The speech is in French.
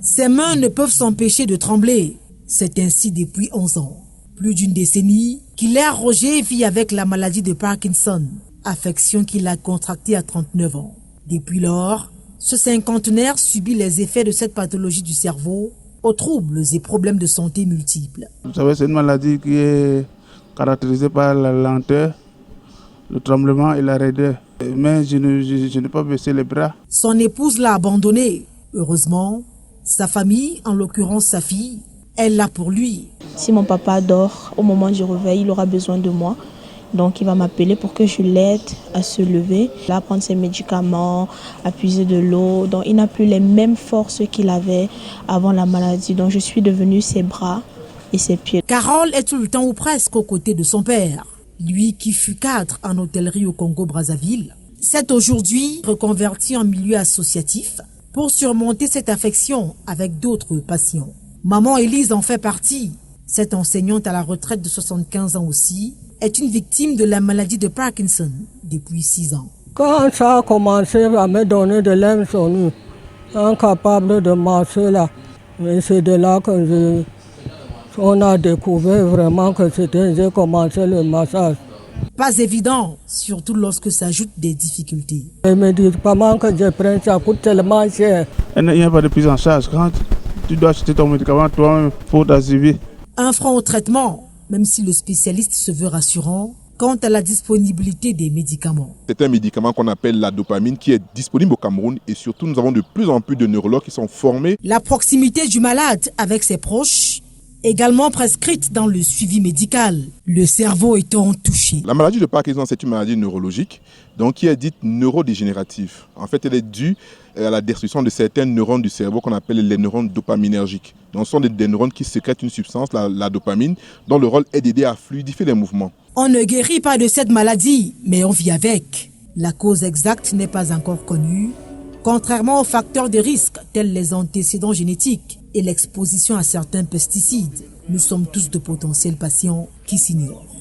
Ses mains ne peuvent s'empêcher de trembler. C'est ainsi depuis 11 ans. Plus d'une décennie, Kiler Roger vit avec la maladie de Parkinson, affection qu'il a contractée à 39 ans. Depuis lors, ce cinquantenaire subit les effets de cette pathologie du cerveau, aux troubles et problèmes de santé multiples. Vous savez, c'est une maladie qui est caractérisée par la lenteur, le tremblement et la raideur. Mais je n'ai pas baissé les bras. Son épouse l'a abandonné. Heureusement, sa famille, en l'occurrence sa fille, est là pour lui. Si mon papa dort, au moment du réveil, il aura besoin de moi. Donc il va m'appeler pour que je l'aide à se lever, à prendre ses médicaments, à puiser de l'eau. Donc il n'a plus les mêmes forces qu'il avait avant la maladie. Donc je suis devenue ses bras et ses pieds. Carole est tout le temps ou presque aux côtés de son père. Lui qui fut cadre en hôtellerie au Congo-Brazzaville, s'est aujourd'hui reconverti en milieu associatif pour surmonter cette affection avec d'autres patients. Maman Élise en fait partie. Cette enseignante à la retraite de 75 ans aussi est une victime de la maladie de Parkinson depuis 6 ans. Quand ça a commencé à me donner de l'insomnie, incapable de marcher là, et c'est de là que on a découvert vraiment que j'ai commencé le massage. Pas évident, surtout lorsque s'ajoutent des difficultés. Les médicaments que je prends, ça coûte tellement cher. Il n'y a pas de prise en charge. Quand tu dois acheter ton médicament toi-même pour ta suivi. Un frein au traitement, même si le spécialiste se veut rassurant quant à la disponibilité des médicaments. C'est un médicament qu'on appelle la dopamine qui est disponible au Cameroun et surtout nous avons de plus en plus de neurologues qui sont formés. La proximité du malade avec ses proches, également prescrite dans le suivi médical, le cerveau étant touché. La maladie de Parkinson, c'est une maladie neurologique, donc qui est dite neurodégénérative. En fait, elle est due à la destruction de certains neurones du cerveau qu'on appelle les neurones dopaminergiques. Donc, ce sont des neurones qui sécrètent une substance, la dopamine, dont le rôle est d'aider à fluidifier les mouvements. On ne guérit pas de cette maladie, mais on vit avec. La cause exacte n'est pas encore connue, contrairement aux facteurs de risque tels les antécédents génétiques et l'exposition à certains pesticides. Nous sommes tous de potentiels patients qui s'ignorent.